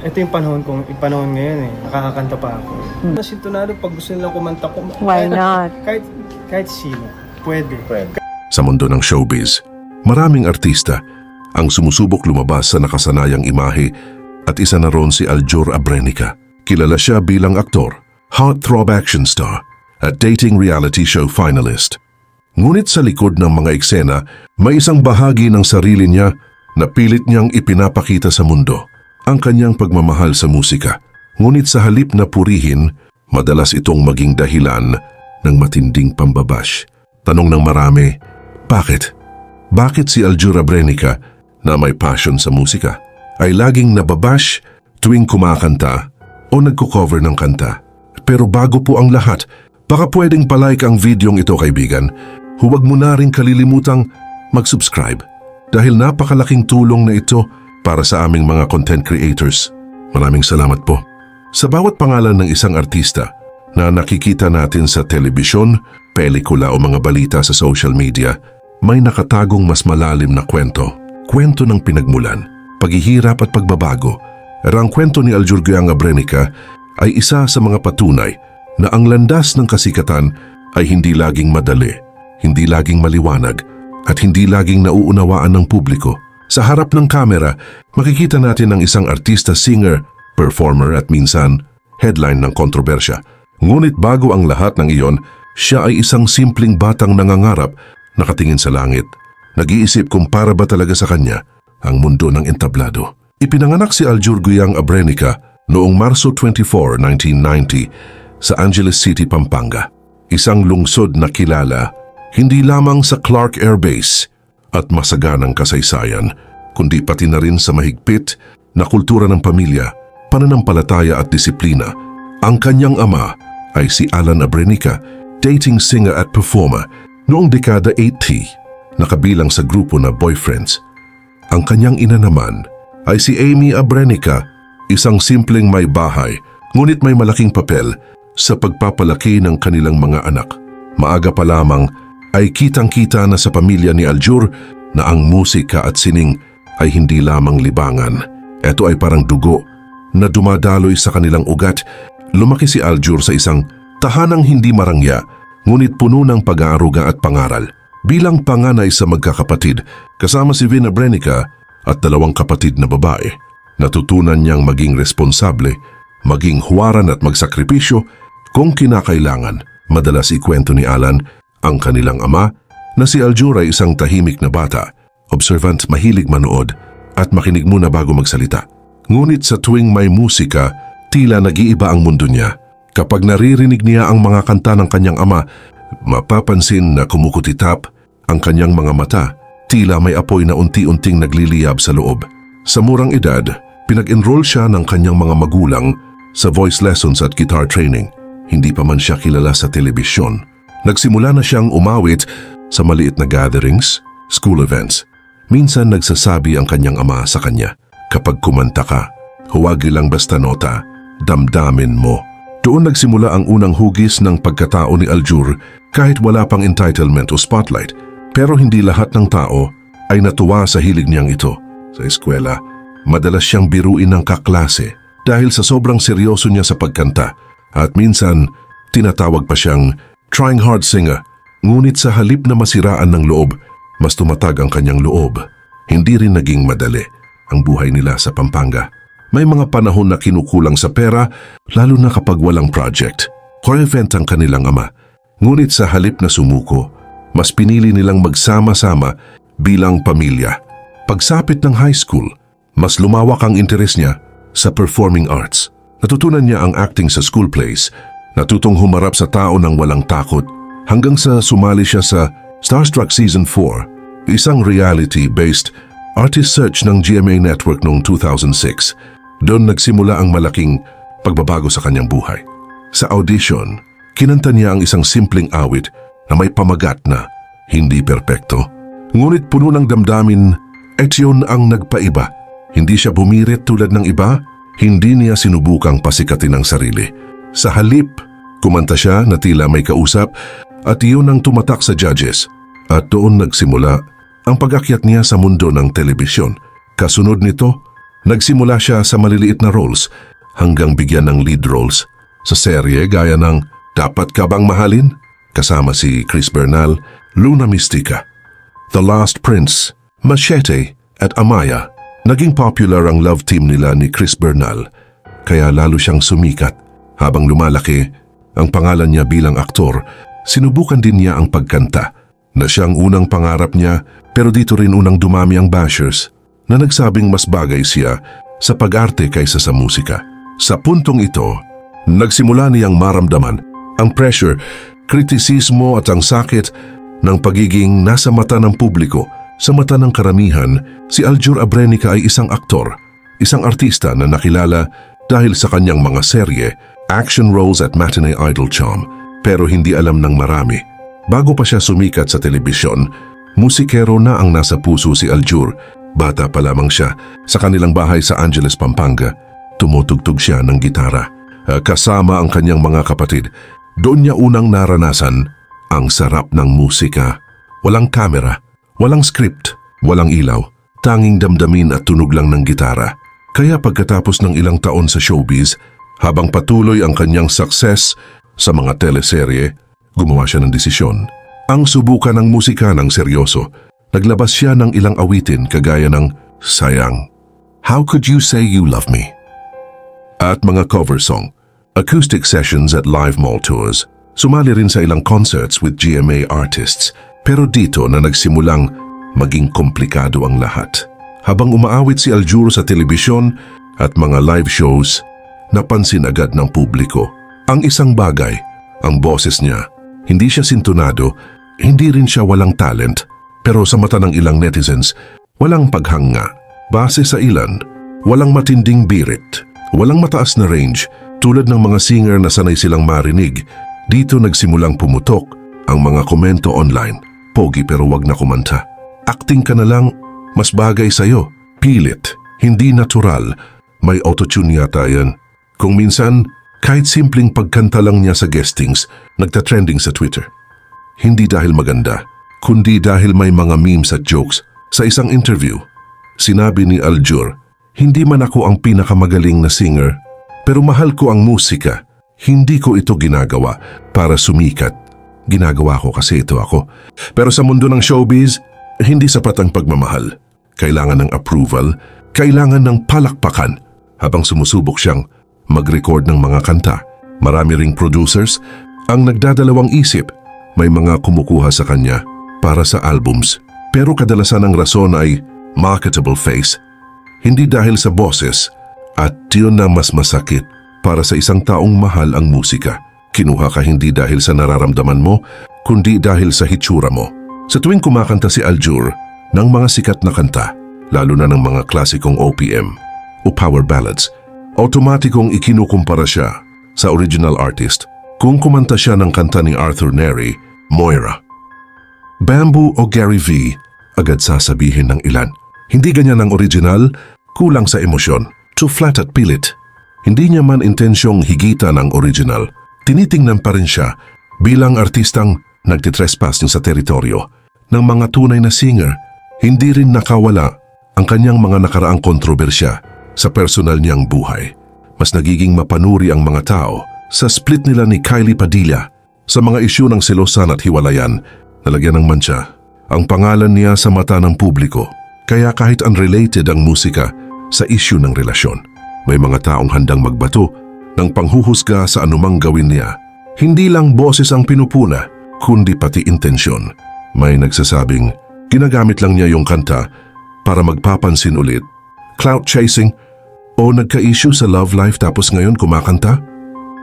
ito yung panahon ngayon eh. Nakakakanta pa ako. Nasintonado pag gusto nilang kumanta ko. Why not? Kahit sino. Pwede. Sa mundo ng showbiz, maraming artista ang sumusubok lumabas sa nakasanayang imahe at isa na ron si Aljur Abrenica. Kilala siya bilang aktor, heartthrob action star at dating reality show finalist. Ngunit sa likod ng mga eksena, may isang bahagi ng sarili niya na pilit niyang ipinapakita sa mundo, ang kanyang pagmamahal sa musika. Ngunit sa halip na purihin, madalas itong maging dahilan ng matinding pambabash. Tanong ng marami, bakit? Bakit si Aljur Abrenica na may passion sa musika ay laging nababash tuwing kumakanta o nagko-cover ng kanta? Pero bago po ang lahat, baka pwedeng palike ang videong ito, kaibigan. Huwag mo na rin kalilimutang mag-subscribe dahil napakalaking tulong na ito para sa aming mga content creators. Maraming salamat po. Sa bawat pangalan ng isang artista na nakikita natin sa telebisyon, pelikula o mga balita sa social media, may nakatagong mas malalim na kwento. Kwento ng pinagmulan, paghihirap at pagbabago. Ang kwento ni Aljur Abrenica ay isa sa mga patunay na ang landas ng kasikatan ay hindi laging madali, hindi laging maliwanag, at hindi laging nauunawaan ng publiko. Sa harap ng kamera, makikita natin ang isang artista, singer, performer at minsan headline ng kontrobersya. Ngunit bago ang lahat ng iyon, siya ay isang simpleng batang nangangarap, nakatingin sa langit, nag-iisip kung para ba talaga sa kanya ang mundo ng entablado. Ipinanganak si Aljur Abrenica noong Marso 24, 1990 sa Angeles City, Pampanga. Isang lungsod na kilala hindi lamang sa Clark Air Base at masaganang kasaysayan, kundi pati na rin sa mahigpit na kultura ng pamilya, pananampalataya at disiplina. Ang kanyang ama ay si Alan Abrenica, dating singer at performer noong dekada 80, nakabilang sa grupo na Boyfriends. Ang kanyang ina naman ay si Amy Abrenica, isang simpleng may bahay, ngunit may malaking papel sa pagpapalaki ng kanilang mga anak. Maaga pa lamang ay kitang-kita na sa pamilya ni Aljur na ang musika at sining ay hindi lamang libangan. Ito ay parang dugo na dumadaloy sa kanilang ugat. Lumaki si Aljur sa isang tahanang hindi marangya, ngunit puno ng pag-aaruga at pangaral. Bilang panganay sa magkakapatid, kasama si Vin Abrenica at dalawang kapatid na babae, natutunan niyang maging responsable, maging huwaran at magsakripisyo kung kinakailangan. Madalas ikwento ni Alan, ang kanilang ama, na si Aljur ay isang tahimik na bata, observant, mahilig manood at makinig muna bago magsalita. Ngunit sa tuwing may musika, tila nag-iiba ang mundo niya. Kapag naririnig niya ang mga kanta ng kanyang ama, mapapansin na kumukutitap ang kanyang mga mata, tila may apoy na unti-unting nagliliyab sa loob. Sa murang edad, pinag-enroll siya ng kanyang mga magulang sa voice lessons at guitar training. Hindi pa man siya kilala sa telebisyon. Nagsimula na siyang umawit sa maliit na gatherings, school events. Minsan nagsasabi ang kanyang ama sa kanya, kapag kumanta ka, huwag lang basta nota, damdamin mo. Doon nagsimula ang unang hugis ng pagkatao ni Aljur kahit wala pang entitlement o spotlight. Pero hindi lahat ng tao ay natuwa sa hilig niyang ito. Sa eskwela, madalas siyang biruin ng kaklase dahil sa sobrang seryoso niya sa pagkanta at minsan tinatawag pa siyang trying hard singer. Ngunit sa halip na masiraan ng loob, mas tumatag ang kanyang loob. Hindi rin naging madali ang buhay nila sa Pampanga. May mga panahon na kinukulang sa pera, lalo na kapag walang project. Choir-event ang kanilang ama. Ngunit sa halip na sumuko, mas pinili nilang magsama-sama bilang pamilya. Pagsapit ng high school, mas lumawak ang interes niya sa performing arts. Natutunan niya ang acting sa school plays, natutong humarap sa tao ng walang takot, hanggang sa sumali siya sa Starstruck Season 4, isang reality-based artist search ng GMA Network noong 2006. Doon nagsimula ang malaking pagbabago sa kanyang buhay. Sa audition, kinanta niya ang isang simpleng awit na may pamagat na hindi perpekto. Ngunit puno ng damdamin, at yun ang nagpaiba. Hindi siya bumirit tulad ng iba, hindi niya sinubukang pasikatin ang sarili. Sa halip, kumanta siya na tila may kausap at iyon ang tumatak sa judges. At doon nagsimula ang pag-akyat niya sa mundo ng telebisyon. Kasunod nito, Nagsimula siya sa maliliit na roles hanggang bigyan ng lead roles sa serye gaya ng Dapat Ka Bang Mahalin? Kasama si Chris Bernal, Luna Mystica, The Last Prince, Machete at Amaya. Naging popular ang love team nila ni Chris Bernal, kaya lalo siyang sumikat. Habang lumalaki, ang pangalan niya bilang aktor, sinubukan din niya ang pagkanta, na siyang unang pangarap niya, pero dito rin unang dumami ang bashers na nagsabing mas bagay siya sa pag-arte kaysa sa musika. Sa puntong ito, nagsimula niyang maramdaman ang pressure, kritisismo at ang sakit ng pagiging nasa mata ng publiko. Sa mata ng karamihan, si Aljur Abrenica ay isang aktor, isang artista na nakilala dahil sa kanyang mga serye, action roles at matinee idol charm, pero hindi alam ng marami. Bago pa siya sumikat sa telebisyon, musikero na ang nasa puso si Aljur. Bata pa lamang siya, sa kanilang bahay sa Angeles, Pampanga, tumutugtog siya ng gitara. Kasama ang kanyang mga kapatid, doon niya unang naranasan ang sarap ng musika. Walang kamera, walang script, walang ilaw, tanging damdamin at tunog lang ng gitara. Kaya pagkatapos ng ilang taon sa showbiz, habang patuloy ang kanyang success sa mga teleserye, gumawa siya ng desisyon. Ang subukan ng musika ng seryoso. Naglabas siya ng ilang awitin kagaya ng Sayang, How Could You Say You Love Me? At mga cover song, acoustic sessions at live mall tours. Sumali rin sa ilang concerts with GMA artists. Pero dito na nagsimulang maging komplikado ang lahat. Habang umaawit si Aljur sa telebisyon at mga live shows, napansin agad ng publiko ang isang bagay, ang boses niya. Hindi siya sintonado, hindi rin siya walang talent, pero sa mata ng ilang netizens, walang paghanga. Base sa ilan, walang matinding birit, walang mataas na range, tulad ng mga singer na sanay silang marinig. Dito nagsimulang pumutok ang mga komento online. Pogi pero wag na kumanta. Acting ka na lang, mas bagay sa'yo. Pilit, hindi natural. May autotune yata yan. Kung minsan, kahit simpleng pagkanta lang niya sa guestings, nagtatrending sa Twitter. Hindi dahil maganda, kundi dahil may mga memes at jokes. Sa isang interview, sinabi ni Aljur, hindi man ako ang pinakamagaling na singer, pero mahal ko ang musika. Hindi ko ito ginagawa para sumikat. Ginagawa ko kasi ito ako. Pero sa mundo ng showbiz, hindi sapat ang pagmamahal. Kailangan ng approval, kailangan ng palakpakan. Habang sumusubok siyang mag-record ng mga kanta, marami ring producers ang nagdadalawang isip. May mga kumukuha sa kanya para sa albums. Pero kadalasan ang rason ay marketable face. Hindi dahil sa boses, at yun na mas masakit para sa isang taong mahal ang musika. Kinuha ka hindi dahil sa nararamdaman mo, kundi dahil sa hitsura mo. Sa tuwing kumakanta si Aljur ng mga sikat na kanta, lalo na ng mga klasikong OPM o power ballads, automatikong ikinukumpara siya sa original artist. Kung kumanta siya ng kanta ni Arthur Neri, Moira, Bamboo o Gary V, agad sasabihin ng ilan. Hindi ganyan ang original, kulang sa emosyon, too flat at pilit. Hindi niya man intensyong higitan ang original. Tinitingnan pa rin siya bilang artistang nagtitrespass niya sa teritoryo ng mga tunay na singer. Hindi rin nakawala ang kanyang mga nakaraang kontrobersya sa personal niyang buhay. Mas nagiging mapanuri ang mga tao sa split nila ni Kylie Padilla sa mga isyu ng selosan at hiwalayan. Nalagyan ng mantsa ang pangalan niya sa mata ng publiko. Kaya kahit unrelated ang musika sa isyu ng relasyon, may mga taong handang magbato ng panghuhusga sa anumang gawin niya. Hindi lang boses ang pinupuna, kundi pati intensyon. May nagsasabing, ginagamit lang niya yung kanta para magpapansin ulit. Clout chasing o nagka-issue sa love life tapos ngayon kumakanta?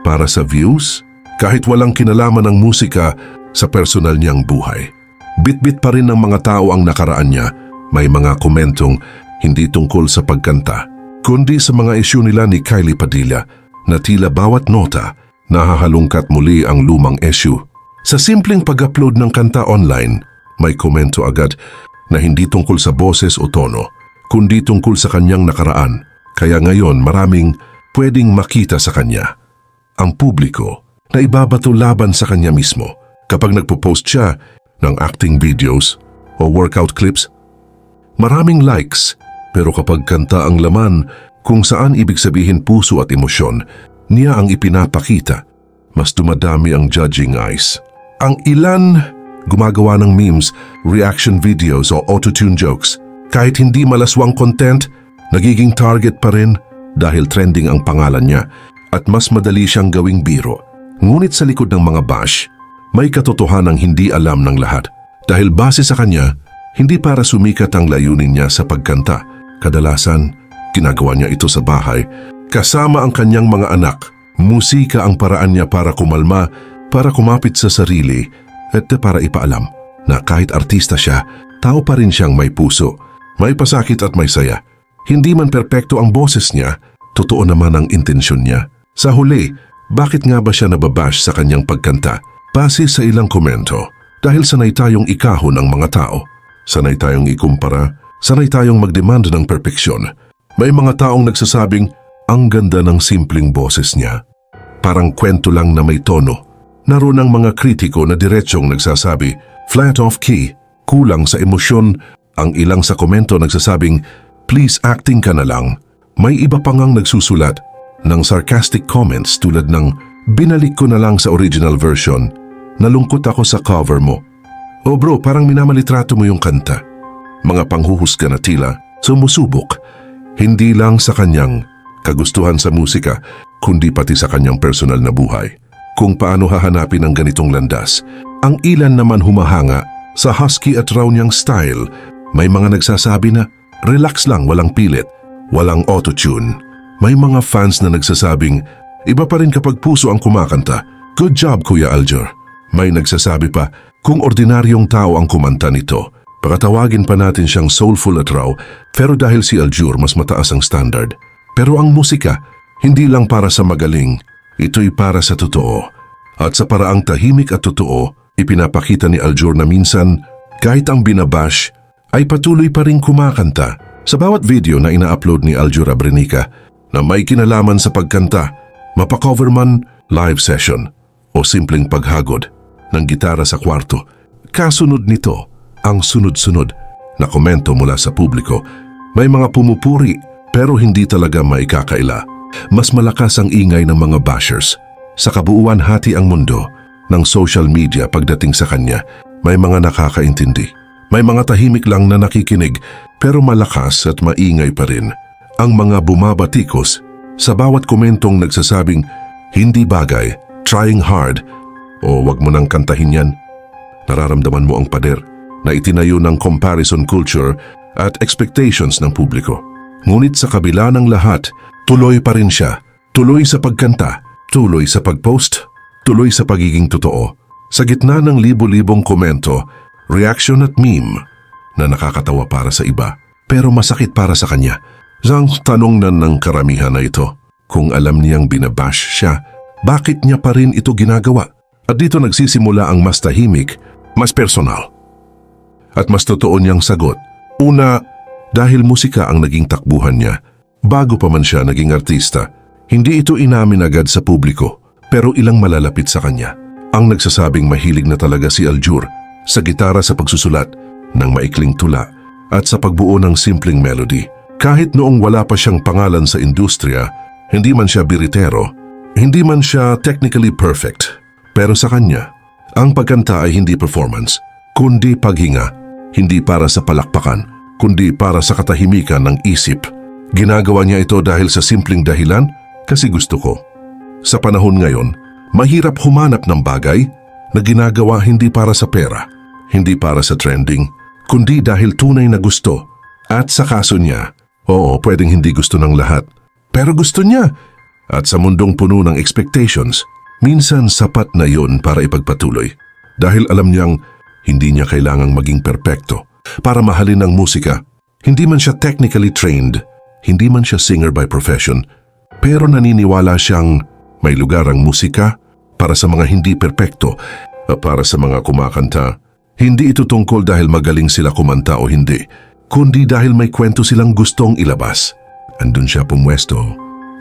Para sa views? Kahit walang kinalaman ng musika sa personal niyang buhay. Bit-bit pa rin ng mga tao ang nakaraan niya. May mga komentong hindi tungkol sa pagkanta, kundi sa mga issue nila ni Kylie Padilla, na tila bawat nota nahahalungkat muli ang lumang issue. Sa simpleng pag-upload ng kanta online, may komento agad na hindi tungkol sa boses o tono, kundi tungkol sa kanyang nakaraan. Kaya ngayon maraming pwedeng makita sa kanya. Ang publiko na ibabato laban sa kanya mismo kapag nagpo-post siya ng acting videos o workout clips. Maraming likes, Pero kapag kanta ang laman, kung saan ibig sabihin puso at emosyon, niya ang ipinapakita, mas dumadami ang judging eyes. Ang ilan gumagawa ng memes, reaction videos o auto-tune jokes. Kahit hindi malaswang content, nagiging target pa rin dahil trending ang pangalan niya at mas madali siyang gawing biro. Ngunit sa likod ng mga bash, may katotohanang hindi alam ng lahat. Dahil base sa kanya, hindi para sumikat ang layunin niya sa pagkanta. Kadalasan, ginagawa niya ito sa bahay, kasama ang kanyang mga anak. Musika ang paraan niya para kumalma, para kumapit sa sarili, at para ipaalam na kahit artista siya, tao pa rin siyang may puso, may pasakit at may saya. Hindi man perpekto ang boses niya, totoo naman ang intensyon niya. Sa huli, bakit nga ba siya nababash sa kanyang pagkanta? Base sa ilang komento, dahil sanay tayong ikahon ang mga tao. Sanay tayong ikumpara, sanay tayong magdemand ng perpeksyon. May mga taong nagsasabing, ang ganda ng simpleng boses niya. Parang kwento lang na may tono. Naroon ang mga kritiko na diretsyong nagsasabi, flat off key, kulang sa emosyon. Ang ilang sa komento nagsasabing, please acting ka na lang. May iba pa ngang nagsusulat ng sarcastic comments tulad ng, binalik ko na lang sa original version. Nalungkot ako sa cover mo. Oh bro, parang minamalitrato mo yung kanta. Mga panghuhusga na tila, sumusubok. Hindi lang sa kanyang kagustuhan sa musika, kundi pati sa kanyang personal na buhay. Kung paano hahanapin ang ganitong landas. Ang ilan naman humahanga sa husky at raw niyang style. May mga nagsasabi na, relax lang, walang pilit, walang autotune. May mga fans na nagsasabing, iba pa rin kapag puso ang kumakanta. Good job, Kuya Aljur. May nagsasabi pa, kung ordinaryong tao ang kumanta nito, pakatawagin pa natin siyang soulful at raw, pero dahil si Aljur mas mataas ang standard. Pero ang musika, hindi lang para sa magaling, ito'y para sa totoo. At sa paraang tahimik at totoo, ipinapakita ni Aljur na minsan, kahit ang binabash, ay patuloy pa rin kumakanta. Sa bawat video na ina-upload ni Aljur Abrenica na may kinalaman sa pagkanta, mapakover man, live session, o simpleng paghagod ng gitara sa kwarto, kasunod nito ang sunod-sunod na komento mula sa publiko. May mga pumupuri pero hindi talaga maikakaila. Mas malakas ang ingay ng mga bashers. Sa kabuuan hati ang mundo ng social media pagdating sa kanya. May mga nakakaintindi. May mga tahimik lang na nakikinig pero malakas at maingay pa rin. Ang mga bumabatikos sa bawat komentong nagsasabing hindi bagay, trying hard, o wag mo nang kantahin yan. Nararamdaman mo ang pader na itinayo ng comparison culture at expectations ng publiko. Ngunit sa kabila ng lahat, tuloy pa rin siya. Tuloy sa pagkanta, tuloy sa pagpost, tuloy sa pagiging totoo. Sa gitna ng libo-libong komento, reaction at meme na nakakatawa para sa iba, pero masakit para sa kanya. Ang tanong na ng karamihan na ito, kung alam niyang binabash siya, bakit niya pa rin ito ginagawa? At dito nagsisimula ang mas tahimik, mas personal, at mas totoo niyang sagot. Una, dahil musika ang naging takbuhan niya. Bago pa man siya naging artista, hindi ito inamin agad sa publiko, pero ilang malalapit sa kanya ang nagsasabing mahilig na talaga si Aljur sa gitara, sa pagsusulat ng maikling tula at sa pagbuo ng simpleng melody. Kahit noong wala pa siyang pangalan sa industriya, hindi man siya biritero, hindi man siya technically perfect, pero sa kanya, ang pagkanta ay hindi performance, kundi paghinga, hindi para sa palakpakan, kundi para sa katahimikan ng isip. Ginagawa niya ito dahil sa simpleng dahilan, kasi gusto ko. Sa panahon ngayon, mahirap humanap ng bagay na ginagawa hindi para sa pera, hindi para sa trending, kundi dahil tunay na gusto. At sa kaso niya, oo, pwedeng hindi gusto ng lahat, pero gusto niya. At sa mundong puno ng expectations, minsan sapat na yun para ipagpatuloy. Dahil alam niyang hindi niya kailangang maging perpekto para mahalin ang musika. Hindi man siya technically trained, hindi man siya singer by profession, pero naniniwala siyang may lugar ang musika para sa mga hindi perpekto, para sa mga kumakanta. Hindi ito tungkol dahil magaling sila kumanta o hindi, kundi dahil may kwento silang gustong ilabas. Andun siya pumwesto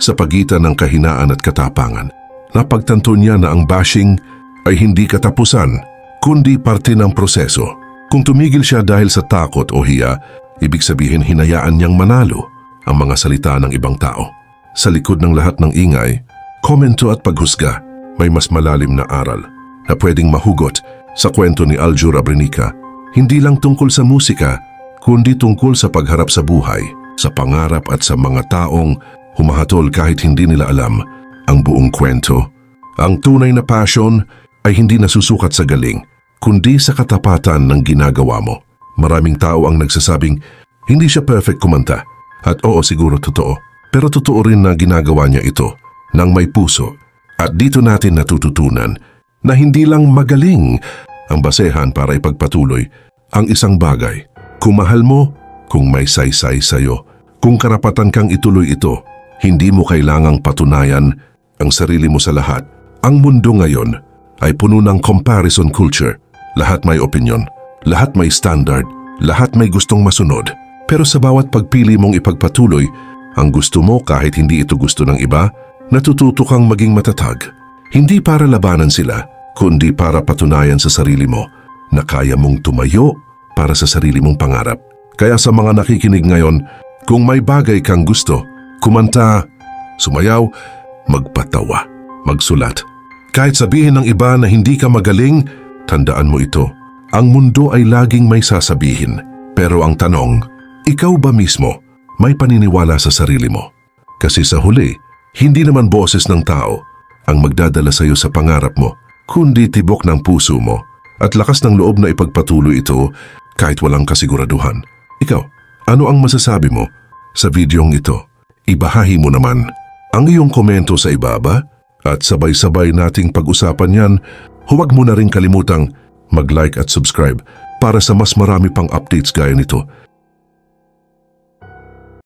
sa pagitan ng kahinaan at katapangan. Napagtanto niya na ang bashing ay hindi katapusan, kundi parte ng proseso. Kung tumigil siya dahil sa takot o hiya, ibig sabihin hinayaan niyang manalo ang mga salita ng ibang tao. Sa likod ng lahat ng ingay, komento at paghusga, may mas malalim na aral na pwedeng mahugot sa kwento ni Aljur Abrenica. Hindi lang tungkol sa musika, kundi tungkol sa pagharap sa buhay, sa pangarap at sa mga taong humahatol kahit hindi nila alam ang buong kwento. Ang tunay na passion ay hindi nasusukat sa galing, kundi sa katapatan ng ginagawa mo. Maraming tao ang nagsasabing hindi siya perfect kumanta. At oo, siguro totoo. Pero totoo rin na ginagawa niya ito ng may puso. At dito natin natututunan na hindi lang magaling ang basehan para ipagpatuloy ang isang bagay. Kung mahal mo, kung may saysay sa'yo, kung karapatan kang ituloy ito, hindi mo kailangang patunayan ang sarili mo sa lahat. Ang mundo ngayon ay puno ng comparison culture. Lahat may opinion, lahat may standard, lahat may gustong masunod. Pero sa bawat pagpili mong ipagpatuloy ang gusto mo kahit hindi ito gusto ng iba, natututo kang maging matatag. Hindi para labanan sila, kundi para patunayan sa sarili mo na kaya mong tumayo para sa sarili mong pangarap. Kaya sa mga nakikinig ngayon, kung may bagay kang gusto, kumanta, sumayaw, magpatawa, magsulat. Kahit sabihin ng iba na hindi ka magaling, tandaan mo ito. Ang mundo ay laging may sasabihin. Pero ang tanong, ikaw ba mismo may paniniwala sa sarili mo? Kasi sa huli, hindi naman boses ng tao ang magdadala sa iyo sa pangarap mo, kundi tibok ng puso mo at lakas ng loob na ipagpatuloy ito kahit walang kasiguraduhan. Ikaw, ano ang masasabi mo sa videong ito? Ibahahi mo naman ang iyong komento sa ibaba at sabay-sabay nating pag-usapan yan. Huwag mo na rin kalimutang mag-like at subscribe para sa mas marami pang updates gaya nito.